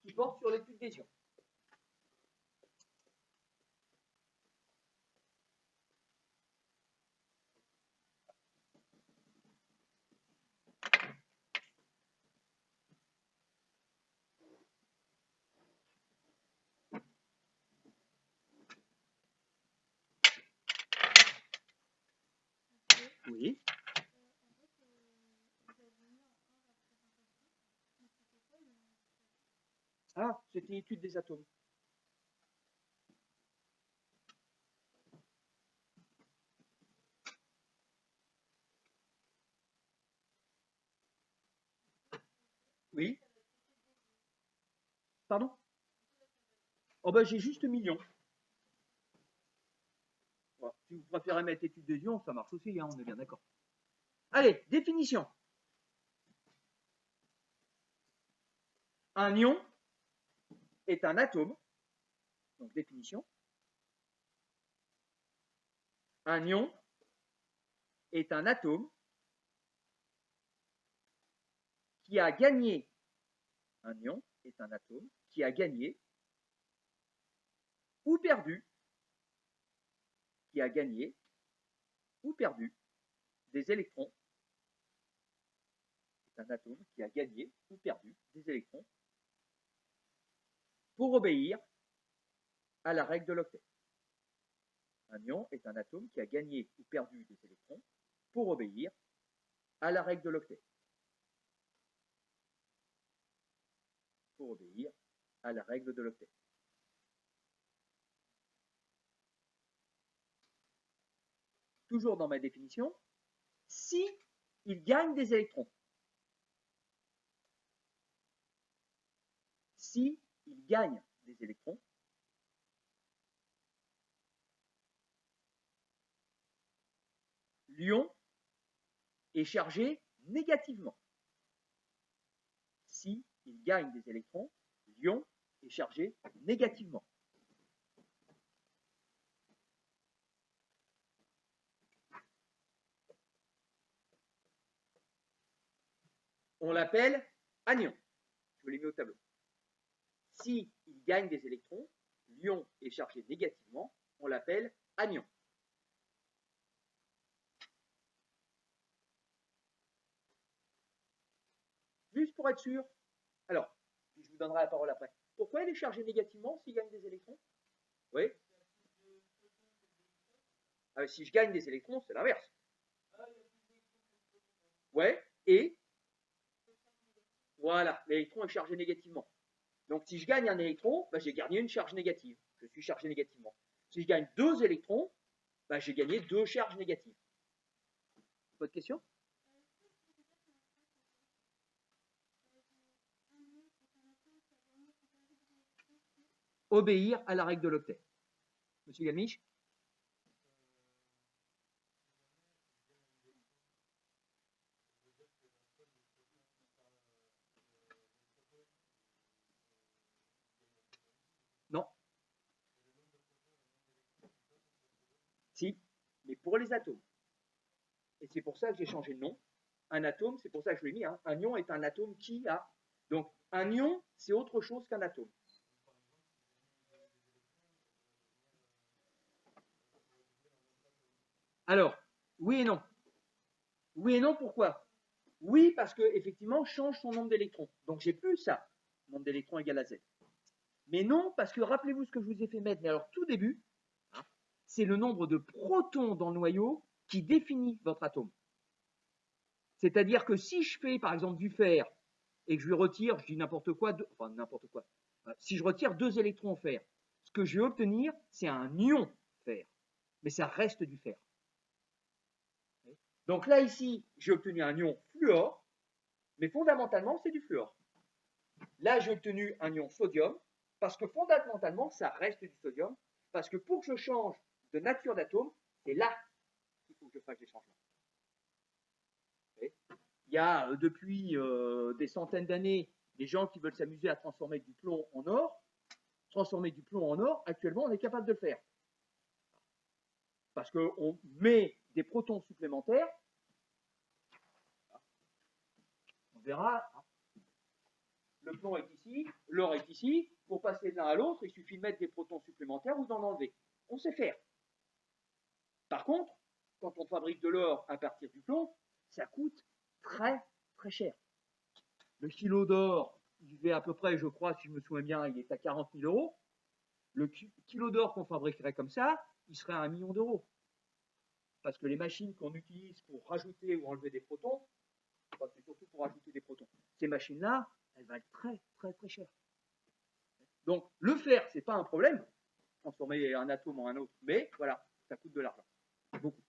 qui porte sur l'étude des ions. Oui. Ah, c'était l'étude des atomes. Oui. Pardon? Oh ben j'ai juste millions. Bon, si vous préférez mettre étude des ions, ça marche aussi, hein, on est bien d'accord. Allez, définition. Un ion est un atome. Donc définition. Un ion est un atome qui a gagné. Un ion est un atome qui a gagné ou perdu, des électrons. C'est un atome qui a gagné ou perdu des électrons pour obéir à la règle de l'octet. Un ion est un atome qui a gagné ou perdu des électrons pour obéir à la règle de l'octet. Pour obéir à la règle de l'octet. Toujours dans ma définition, si il gagne des électrons. Si il gagne des électrons, l'ion est chargé négativement. Si il gagne des électrons, l'ion est chargé négativement. On l'appelle anion. Je vous l'ai mis au tableau. Si il gagne des électrons, l'ion est chargé négativement, on l'appelle anion. Juste pour être sûr. Alors, je vous donnerai la parole après. Pourquoi il est chargé négativement s'il gagne des électrons? Oui. Si je gagne des électrons, c'est l'inverse. Ouais, et voilà, l'électron est chargé négativement. Donc si je gagne un électron, j'ai gagné une charge négative. Je suis chargé négativement. Si je gagne 2 électrons, j'ai gagné 2 charges négatives. Votre question? Obéir à la règle de l'octet. Monsieur Galmiche? Non. Si, mais pour les atomes. Et c'est pour ça que j'ai changé de nom. Un atome, c'est pour ça que je l'ai mis. Hein. Un ion est un atome qui a. Donc, un ion, c'est autre chose qu'un atome. Alors, oui et non. Oui et non, pourquoi? Oui, parce que effectivement, change son nombre d'électrons. Donc, j'ai plus ça. Nombre d'électrons égal à Z. Mais non, parce que rappelez-vous ce que je vous ai fait mettre, mais alors tout début, hein, c'est le nombre de protons dans le noyau qui définit votre atome. C'est-à-dire que si je fais par exemple du fer et que je lui retire, je dis n'importe quoi, si je retire 2 électrons au fer, ce que je vais obtenir, c'est un ion fer, mais ça reste du fer. Donc là ici, j'ai obtenu un ion fluor, mais fondamentalement c'est du fluor. Là j'ai obtenu un ion sodium, parce que fondamentalement ça reste du sodium, parce que pour que je change de nature d'atome, c'est là qu'il faut que je fasse des changements. Il y a depuis des centaines d'années des gens qui veulent s'amuser à transformer du plomb en or. Transformer du plomb en or, actuellement, on est capable de le faire. Parce qu'on met des protons supplémentaires. On verra. Le plomb est ici, l'or est ici. Pour passer de l'un à l'autre, il suffit de mettre des protons supplémentaires ou d'en enlever. On sait faire. Par contre, quand on fabrique de l'or à partir du plomb, ça coûte très très cher. Le kilo d'or, il fait à peu près, je crois, si je me souviens bien, il est à 40 000 euros. Le kilo d'or qu'on fabriquerait comme ça, il serait à 1 million d'euros. Parce que les machines qu'on utilise pour rajouter ou enlever des protons, c'est surtout pour rajouter des protons. Ces machines-là, elles valent très très très cher. Donc le faire, c'est pas un problème, transformer un atome en un autre, mais voilà, ça coûte de l'argent, beaucoup.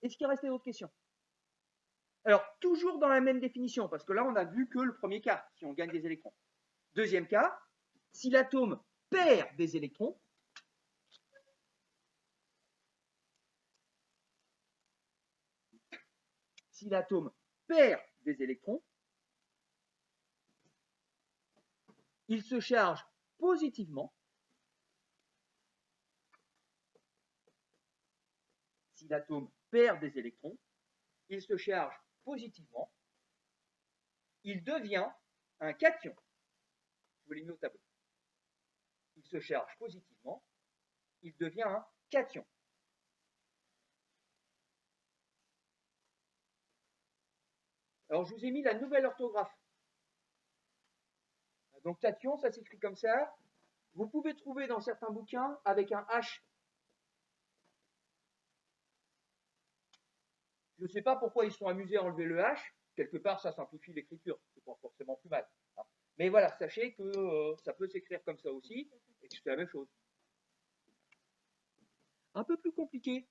Est-ce qu'il restait d'autres questions? Alors, toujours dans la même définition, parce que là, on n'a vu que le premier cas, si on gagne des électrons. Deuxième cas, si l'atome perd des électrons, il se charge positivement. Si l'atome perd des électrons, il se charge positivement. Il devient un cation. Je vous l'ai mis au tableau. Il se charge positivement. Il devient un cation. Alors, je vous ai mis la nouvelle orthographe. Donc, cation, ça s'écrit comme ça. Vous pouvez trouver dans certains bouquins avec un H. Je ne sais pas pourquoi ils sont amusés à enlever le H. Quelque part, ça simplifie l'écriture. C'est pas forcément plus mal. Mais voilà, sachez que ça peut s'écrire comme ça aussi, et que c'est la même chose. Un peu plus compliqué.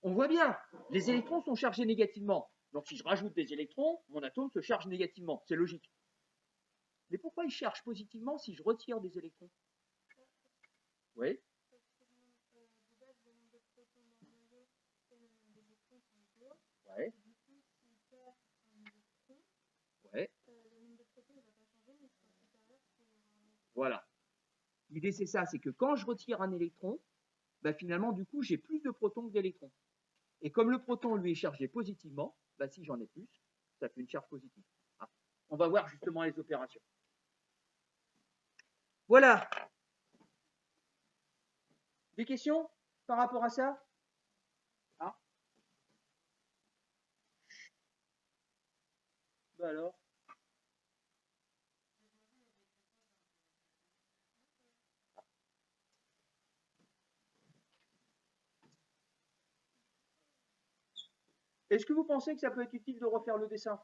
On voit bien, les électrons sont chargés négativement. Donc si je rajoute des électrons, mon atome se charge négativement. C'est logique. Mais pourquoi il charge positivement si je retire des électrons? Oui. Ouais. Ouais. Voilà. L'idée c'est ça, c'est que quand je retire un électron, bah, finalement du coup j'ai plus de protons que d'électrons. Et comme le proton lui est chargé positivement, bah, si j'en ai plus, ça fait une charge positive. Ah. On va voir justement les opérations. Voilà. Des questions par rapport à ça? Ah. Bah alors. Est-ce que vous pensez que ça peut être utile de refaire le dessin?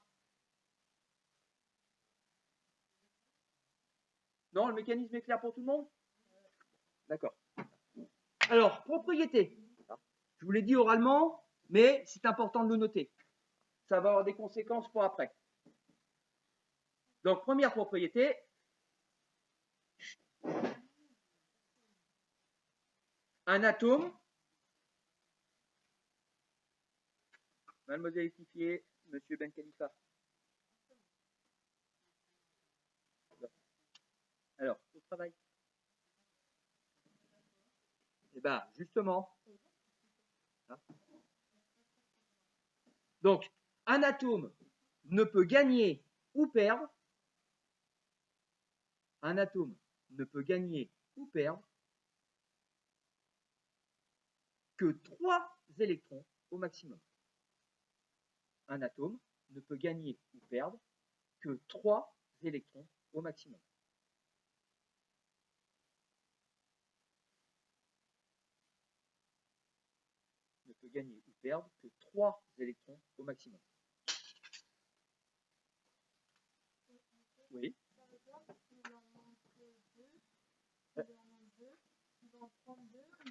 Non, le mécanisme est clair pour tout le monde? D'accord. Alors, propriété. Je vous l'ai dit oralement, mais c'est important de le noter. Ça va avoir des conséquences pour après. Donc, première propriété. Un atome. Mademoiselle Etifier, Monsieur Ben Khalifa. Alors, au travail. Eh bien, justement. Donc, un atome ne peut gagner ou perdre. Un atome ne peut gagner ou perdre que 3 électrons au maximum. Un atome ne peut gagner ou perdre que 3 électrons au maximum. Ne peut gagner ou perdre que 3 électrons au maximum. Oui.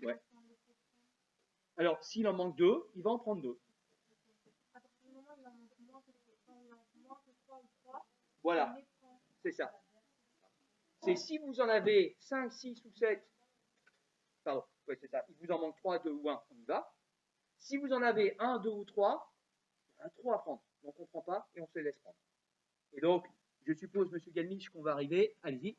Ouais. Alors, s'il en manque 2, il va en prendre 2. Voilà, c'est ça. C'est si vous en avez 5, 6 ou 7, pardon, ouais, c'est ça, il vous en manque 3, 2 ou 1, on y va. Si vous en avez un, deux ou trois, il y en a trop à prendre. Donc on ne prend pas et on se les laisse prendre. Et donc, je suppose, M. Galmich, qu'on va arriver. Allez-y.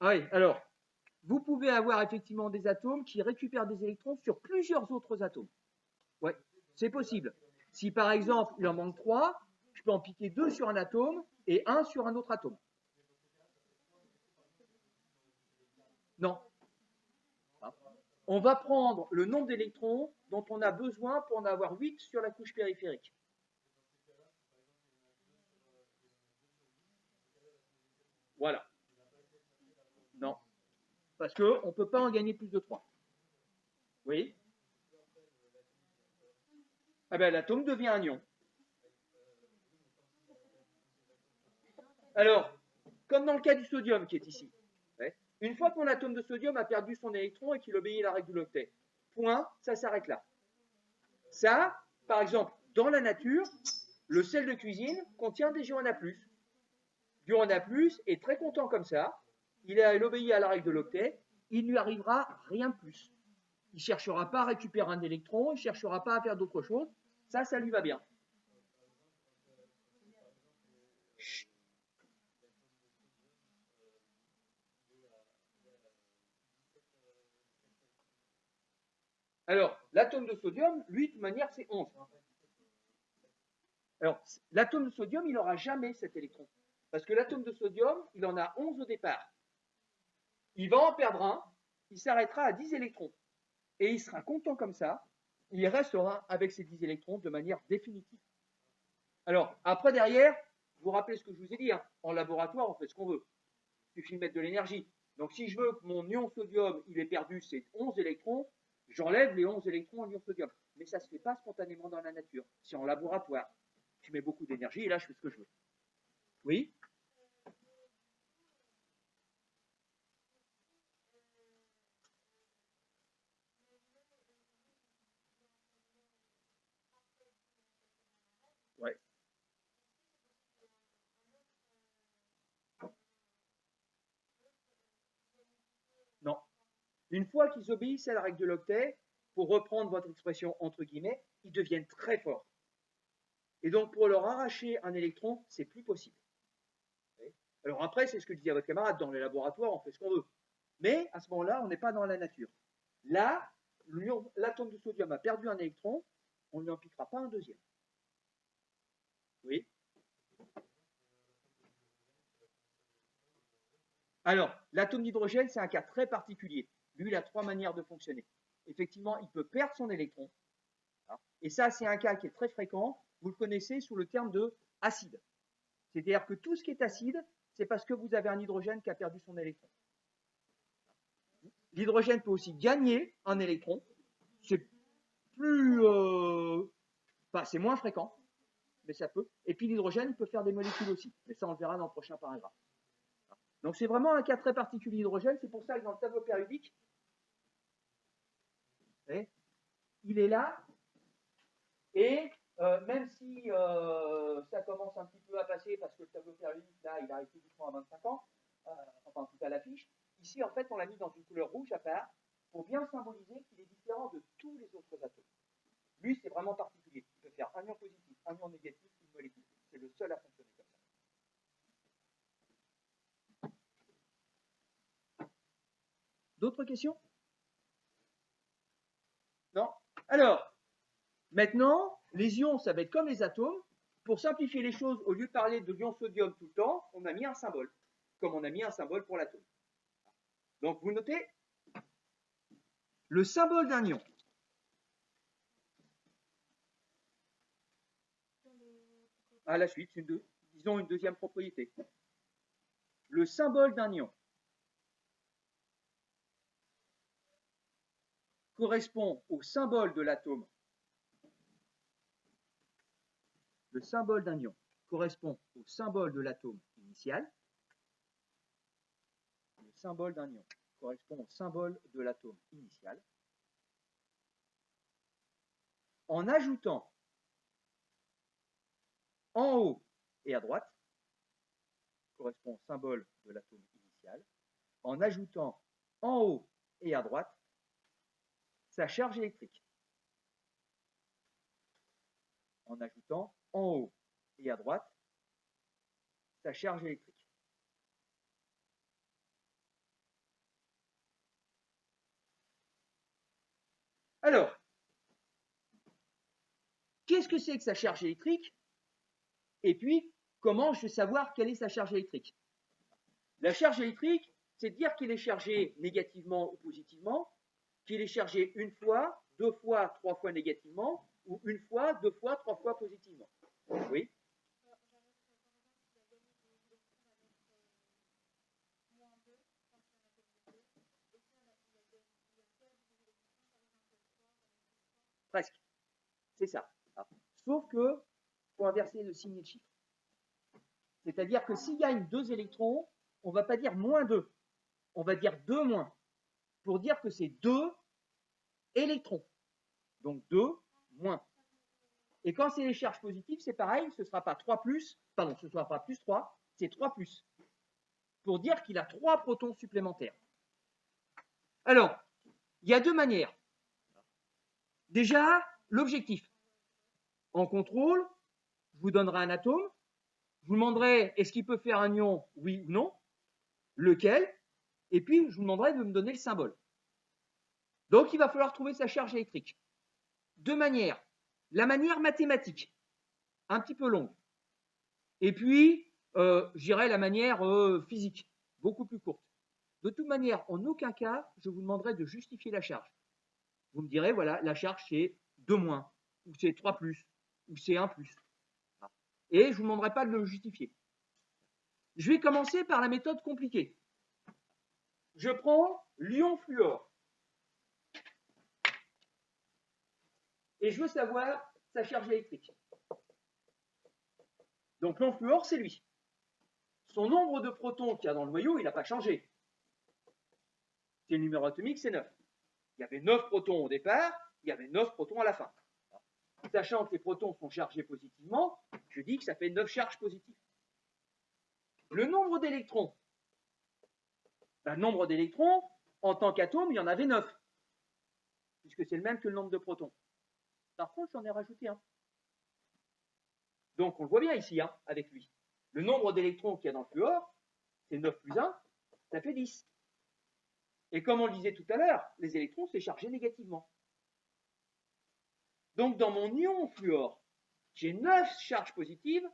Ah oui, alors, vous pouvez avoir effectivement des atomes qui récupèrent des électrons sur plusieurs autres atomes. Ouais, c'est possible. Si par exemple, il en manque 3, je peux en piquer 2 sur un atome et 1 sur un autre atome. Non. On va prendre le nombre d'électrons dont on a besoin pour en avoir 8 sur la couche périphérique. Voilà. Non. Parce qu'on ne peut pas en gagner plus de 3. Oui. Ah ben, l'atome devient un ion. Alors, comme dans le cas du sodium qui est ici, une fois que mon atome de sodium a perdu son électron et qu'il obéit à la règle de l'octet, point, ça s'arrête là. Ça, par exemple, dans la nature, le sel de cuisine contient des ions Na+. L'ion Na+, est très content comme ça, il obéit à la règle de l'octet, il ne lui arrivera rien de plus. Il ne cherchera pas à récupérer un électron, il ne cherchera pas à faire d'autre chose, ça lui va bien. Chut. Alors, l'atome de sodium, lui, de toute manière, c'est 11. Alors, l'atome de sodium, il n'aura jamais cet électron. Parce que l'atome de sodium, il en a 11 au départ. Il va en perdre un, il s'arrêtera à 10 électrons. Et il sera content comme ça, il restera avec ces 10 électrons de manière définitive. Alors, après, derrière, vous vous rappelez ce que je vous ai dit, hein, en laboratoire, on fait ce qu'on veut. Il suffit de mettre de l'énergie. Donc, si je veux que mon ion sodium, il ait perdu ses 11 électrons, j'enlève les 11 électrons en ion sodium. Mais ça ne se fait pas spontanément dans la nature. C'est en laboratoire. Je mets beaucoup d'énergie et là, je fais ce que je veux. Oui? Ouais. Non. Une fois qu'ils obéissent à la règle de l'octet, pour reprendre votre expression entre guillemets, ils deviennent très forts. Et donc, pour leur arracher un électron, c'est plus possible. Alors après, c'est ce que disait votre camarade, dans les laboratoires, on fait ce qu'on veut. Mais à ce moment-là, on n'est pas dans la nature. Là, l'atome de sodium a perdu un électron, on ne lui en piquera pas un deuxième. Oui. Alors, l'atome d'hydrogène, c'est un cas très particulier. Lui, il a 3 manières de fonctionner. Effectivement, il peut perdre son électron. Et ça, c'est un cas qui est très fréquent. Vous le connaissez sous le terme de acide. C'est-à-dire que tout ce qui est acide, c'est parce que vous avez un hydrogène qui a perdu son électron. L'hydrogène peut aussi gagner un électron. C'est plus, c'est moins fréquent, mais ça peut. Et puis l'hydrogène, il peut faire des molécules aussi. Mais ça, on le verra dans le prochain paragraphe. Donc c'est vraiment un cas très particulier d'hydrogène. C'est pour ça que dans le tableau périodique, il est là. Et même si ça commence un petit peu à passer, parce que le tableau périodique, là, il arrive tout doucement à 25 ans, enfin en tout cas l'affiche, ici en fait on l'a mis dans une couleur rouge à part, pour bien symboliser qu'il est différent de tous les autres atomes. Lui, c'est vraiment particulier. Il peut faire un ion positif, un ion négatif, une molécule. C'est le seul à fonctionner comme ça. D'autres questions? Non? Alors, maintenant, les ions, ça va être comme les atomes. Pour simplifier les choses, au lieu de parler de l'ion sodium tout le temps, on a mis un symbole, comme on a mis un symbole pour l'atome. Donc, vous notez le symbole d'un ion. À la suite, disons une deuxième propriété. Le symbole d'un ion correspond au symbole de l'atome. Le symbole d'un ion correspond au symbole de l'atome initial. Le symbole d'un ion correspond au symbole de l'atome initial. En ajoutant en haut et à droite, correspond au symbole de l'atome initial, en ajoutant en haut et à droite sa charge électrique. En ajoutant en haut et à droite sa charge électrique. Alors, qu'est-ce que c'est que sa charge électrique? Et puis, comment je vais savoir quelle est sa charge électrique? La charge électrique, c'est dire qu'il est chargé négativement ou positivement, qu'il est chargé une fois, deux fois, trois fois négativement, ou une fois, deux fois, trois fois positivement. Oui? Presque. C'est ça. Sauf que, il faut inverser le signe de chiffre. C'est-à-dire que s'il gagne 2 électrons, on ne va pas dire moins 2, on va dire 2 moins, pour dire que c'est 2 électrons. Donc 2 moins. Et quand c'est les charges positives, c'est pareil, ce ne sera pas 3 plus, pardon, ce ne sera pas plus 3, c'est 3 plus, pour dire qu'il a 3 protons supplémentaires. Alors, il y a deux manières. Déjà, l'objectif. En contrôle, je vous donnerai un atome, je vous demanderai est-ce qu'il peut faire un ion, oui ou non, lequel, et puis je vous demanderai de me donner le symbole. Donc il va falloir trouver sa charge électrique. Deux manières. La manière mathématique, un petit peu longue, et puis je dirais la manière physique, beaucoup plus courte. De toute manière, en aucun cas, je vous demanderai de justifier la charge. Vous me direz, voilà, la charge c'est 2 moins, ou c'est 3 plus, ou c'est 1 plus. Et je ne vous demanderai pas de le justifier. Je vais commencer par la méthode compliquée. Je prends l'ion fluor. Et je veux savoir sa charge électrique. Donc l'ion fluor, c'est lui. Son nombre de protons qu'il y a dans le noyau, il n'a pas changé. C'est le numéro atomique, c'est 9. Il y avait 9 protons au départ, il y avait 9 protons à la fin. Sachant que les protons sont chargés positivement, je dis que ça fait 9 charges positives. Le nombre d'électrons, nombre d'électrons, en tant qu'atome, il y en avait 9, puisque c'est le même que le nombre de protons. Par contre, j'en ai rajouté un. Donc, on le voit bien ici, avec lui. Le nombre d'électrons qu'il y a dans le fluor, c'est 9 plus 1, ça fait 10. Et comme on le disait tout à l'heure, les électrons, c'est chargé négativement. Donc, dans mon ion fluor, j'ai 9 charges positives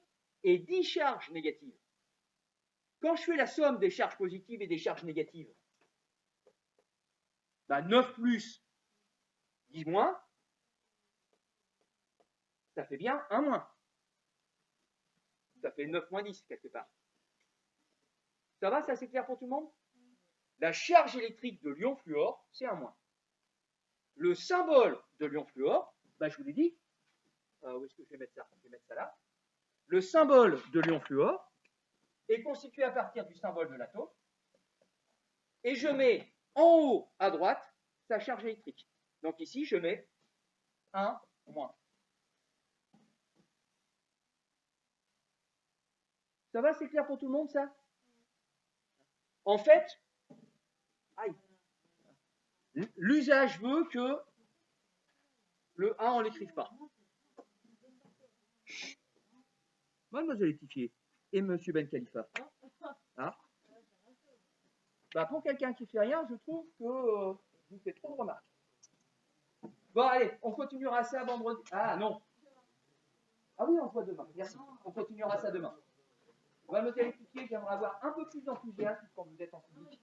et 10 charges négatives. Quand je fais la somme des charges positives et des charges négatives, 9 plus 10 moins, ça fait bien 1 moins. Ça fait 9 moins 10 quelque part. Ça va, ça c'est clair pour tout le monde? La charge électrique de l'ion fluor, c'est 1 moins. Le symbole de l'ion fluor, je vous l'ai dit, où est-ce que je vais mettre ça? Je vais mettre ça là. Le symbole de l'ion fluor est constitué à partir du symbole de l'atome, et je mets en haut à droite sa charge électrique. Donc ici, je mets 1 moins. Ça va, c'est clair pour tout le monde, ça? En fait, l'usage veut que le 1, on ne l'écrive pas. Mademoiselle Etifier et Monsieur Ben Khalifa. Pour quelqu'un qui ne fait rien, je trouve que je vous fais trop de remarques. Bon, allez, on continuera ça vendredi. Ah non. Ah oui, on se voit demain. Merci. On continuera ça demain. Mademoiselle Etifier, j'aimerais avoir un peu plus d'enthousiasme quand vous êtes en public.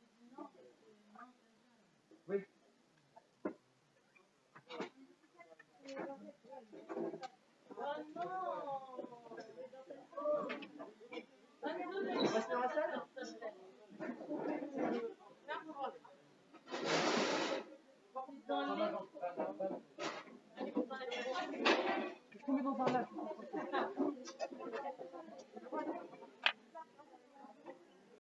Oui. On reste dans la salle ?